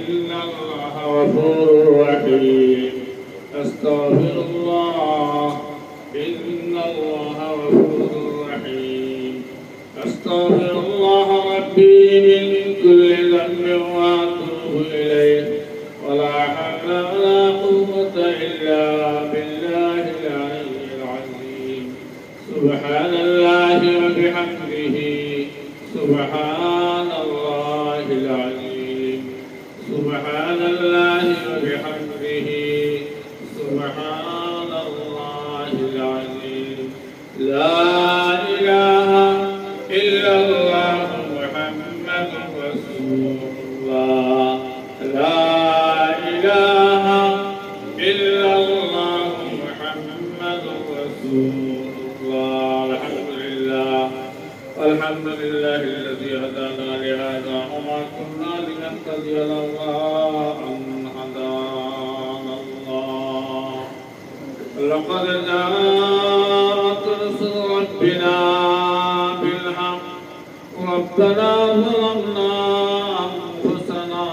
إن الله غفور رحيم أستغفر الله إن الله غفور رحيم أستغفر الله ربي من كل ذنب وأتوب إليه ولا حول ولا قوة إلا بالله العلي العظيم سبحان الله وبحمده سبحان الله العظيم سبحان الله وبحمده سبحان الله العظيم لا إله إلا الله محمد رسول الله لا إله إلا الله محمد رسول الله الحمد لله الذي هدانا لهذا وما كنا لنهتدي لولا أن هدانا الله لقد جاءت رسل ربنا بالحق ربنا ظلمنا أنفسنا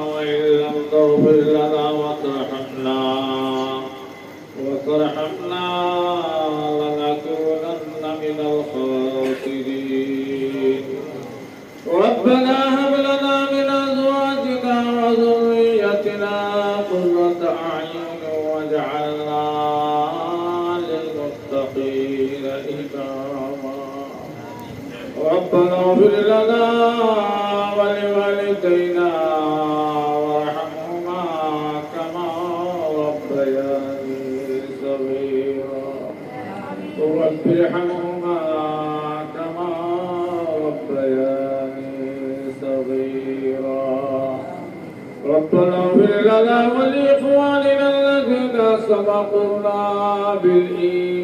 وإن لم تغفر لنا وترحمنا لنكونن من الخاسرين ربنا هب لنا من أزواجنا وذريتنا قرة أعين واجعلنا للمتقين إماما ربنا اغفر لنا ولوالدينا وارحمهما كما ربياني صغيرا رب ارحمهما كما ربياني صغيرا ربنا اغفر لنا ولإخواننا الذين سبقونا بالإيمان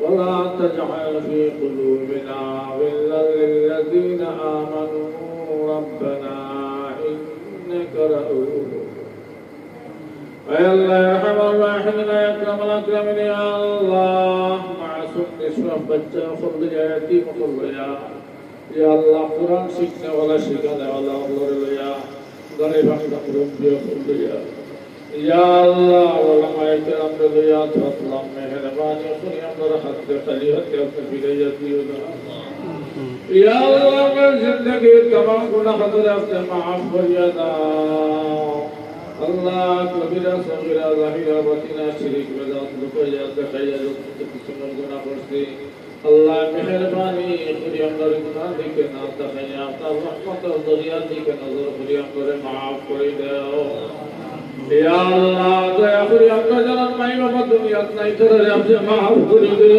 ولا تجعل في قلوبنا غلا للذين آمنوا ربنا إنك رؤوف يا الله يا ارحم الراحمين يا اكرم الاكرمين يا الله معصوم اشرف بچہ خود يا يتيم خود يا الله قرآن سیکھنے والا سکھانے والا خود يا غریب خود يا الله علماء کرام يا تفضل مہربانی خود اندر حد خلیحت کے فضیلتی یا اللہ میں زندگی تمام گناہ خطر اپنے معاف فرمانا اللہ کبیرہ صغیرہ ظاہرہ باطنہ شریک بدعت لقیہ تقیہ قسم گناہ پڑھتے اللہ مہربانی خودی اندر گناہ دیکھے نا تقیہ اپنا رحمت اور ذریعہ دیکھے نظر خودی اندر معاف کری دے یا اللہ دیا خودی اندر جنان مائی بابا دنیا اتنا اتر رب سے معاف کری دے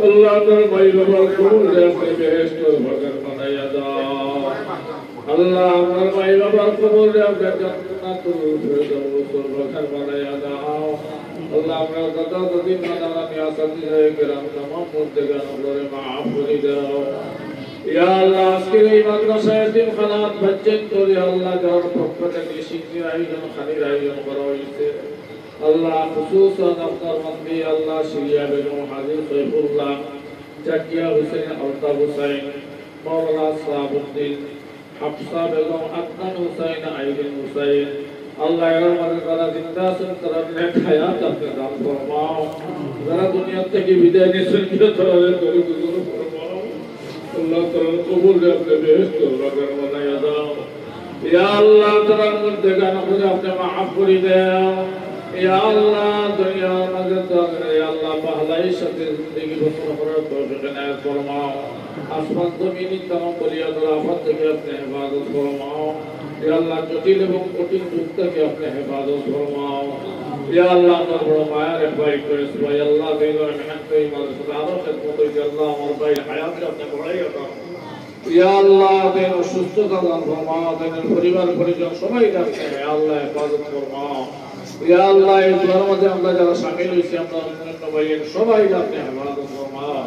اللہ در مائی بابا قبول دے اپنے بہشت اور بھگر بنایا دا اللہ در مائی بابا قبول دے اپنے جنت الفردوس اور بھگر بنایا دا اللہ اپنے قطع دین مدارہ نیاستی ہے کرام تمام مرتگان اللہ معاف کری دے یا اللہ اس کے لیے مدرسہ یتیم خانات بچن تو یا اللہ گرم پھپت نیشی رائی جن خانی رائی جن بروئی سے اللہ خصوصا اختر مندی اللہ شریعہ بنو حاضر خیف اللہ چکیہ حسین الطاب حسین مولانا صاحب الدین حفصہ بیگم عدنان حسین عیدن حسین اللہ اگر مدرکارہ زندہ سن طرف نیک حیات اپنے دام فرماؤ ذرا دنیا تکی بدائنی سن کے طرح توری گزر فرماؤ اللہ تعالیٰ قبول دے اپنے بہشت اور رگر بنایا داؤ یا اللہ تعالیٰ مردگان خود اپنے معاف کری دے یا اللہ دنیا مدد یا اللہ پہلائی شکل زندگی بسر فرد توفیق نایت فرماؤ آسمان زمینی تمام بلیات اور آفت کے اپنے حفاظت فرماؤ یا اللہ جٹیل এবং কঠিন দুঃখ থেকে আপনি হেফাজত ফরমাও ইয়া আল্লাহ আমার বড় মায়া রেখবাই করেছ ভাই আল্লাহ দিন ও মেহনত এই মাদ্রাসা আরো খেদমত করি আল্লাহ আমার ভাই হায়াত আপনি বড়াইয়া দাও ইয়া আল্লাহ দিন সুস্থতা দান ফরমাও দিন পরিবার পরিজন সবাইকে আপনি আল্লাহ হেফাজত ফরমাও ইয়া আল্লাহ এই দোয়ার মধ্যে আমরা যারা শামিল হইছি আমরা অন্যান্য ভাইয়ের সবাইকে আপনি হেফাজত ফরমাও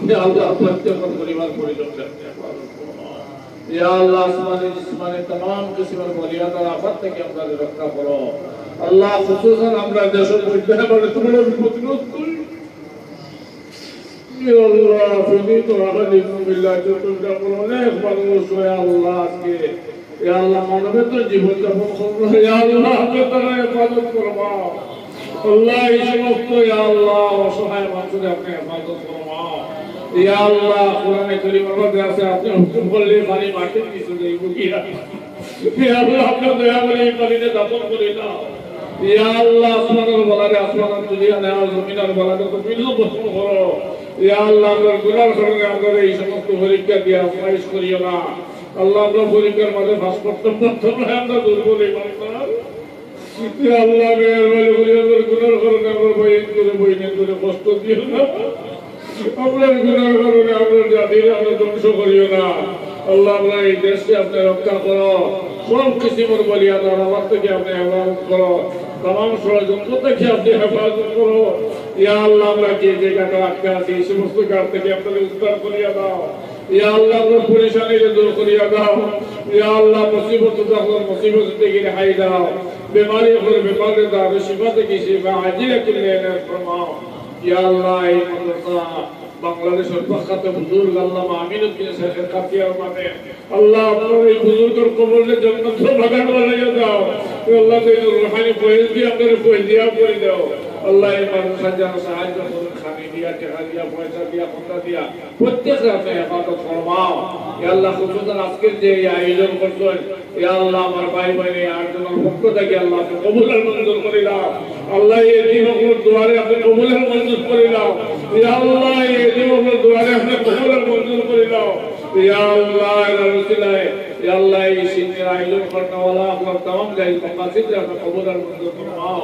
ইয়া আল্লাহ প্রত্যেক পরিবার পরিজনকে আপনি হেফাজত या अल्लाह आसमानी जिस्मानी तमाम किस्म के वलियात और आफत থেকে আমাদের রক্ষা করো আল্লাহ খুশুসান আমরা দেশের মধ্যে আমাদের তোমার প্রতিরোধ করি ইয়া আল্লাহ ফিনি তো আলাইকুম বিল্লাহ তো তোমরা অনেক মানুষ হয় আল্লাহ আজকে ইয়া আল্লাহ মানবের তো জীবন যাপন করবো ইয়া আল্লাহ আপনি তারা হেফাজত ফরমাও আল্লাহ এই সমস্ত ইয়া আল্লাহ অসহায় মানুষদের আপনি হেফাজত ফরমাও ইয়া আল্লাহ কোরআনে কারীমের মধ্যে আছে আপনি হুকুম করলে পানি মাটির নিচে যাইব কি ইয়া আল্লাহ আপনি দয়া করে এই পানিতে দাফন করে দাও ইয়া আল্লাহ আসমানের বলারে আসমানের দুনিয়া নেওয়া জমিনের বলারে তো বিলু বসন করো ইয়া আল্লাহ আমরা গুনার কারণে আমরা এই সমস্ত পরীক্ষা দিয়া ফাইজ করিও না আল্লাহ আমরা পরীক্ষার মাঝে ফাঁস করতে পারতাম না আমরা দুর্বল ইমানদার ইয়া আল্লাহ মেহেরবানি করে আমরা গুনার কারণে আমরা বইনে করে কষ্ট দিও না আমরা গুনার কারণে আমরা জাতির আমরা ধ্বংস করিও না আল্লাহ আমরা এই দেশকে আপনি রক্ষা করো সব কিসিমের বলিয়াদার আমার থেকে আপনি হেফাজত করো तमाम ষড়যন্ত্র থেকে আপনি হেফাজত করো ইয়া আল্লাহ আমরা যে জায়গাটা আটকে আছি এই সমস্ত কাজ থেকে আপনাদের উদ্ধার করিয়া দাও ইয়া আল্লাহ আমরা পরেশানিকে দূর করিয়া দাও ইয়া আল্লাহ মুসিবত যখন মুসিবত থেকে রেহাই দাও बीमारी पर बीमारी दार शिफा থেকে শিফা আজিলা কিল্লে ফরমাও ইয়া আল্লাহ এই মাদ্রাসা বাংলাদেশের প্রখ্যাত বুজুর্গ আল্লামা আমিনুদ্দিন সাহেবের খাতিয়ার মানে আল্লাহ আপনার এই বুজুর্গের কবরে জান্নাতের বাগান বানাইয়া দাও আল্লাহ এই রুহানি ফয়েজ দিয়ে আপনাদের ফয়েজ দিয়া করে দাও আল্লাহ এই মাদ্রাসা যেন সাহায্য করুন খানি দিয়া টাকা দিয়া পয়সা দিয়া খন্ডা দিয়া প্রত্যেককে আপনি হেফাজত ফরমাও ইয়া আল্লাহ খুশুসান আজকের যে আয়োজন করছেন ইয়া আল্লাহ আমার ভাই বোনে আটজনের পক্ষ থেকে আল্লাহ আপনি কবুলের মঞ্জুর করে দাও আল্লাহ এই দিনগুলোর দুয়ারে আপনি কবুলের মঞ্জুর করে দাও ইয়া আল্লাহ এই দিনগুলোর দুয়ারে আপনি কবুলের মঞ্জুর করে দাও ইয়া আল্লাহ রাসূলুল্লাহ ইয়া আল্লাহ এই সিনের আয়োজন করনেওয়ালা আপনার तमाम জায়গা মাসিদ আপনি কবুলের মঞ্জুর ফরমাও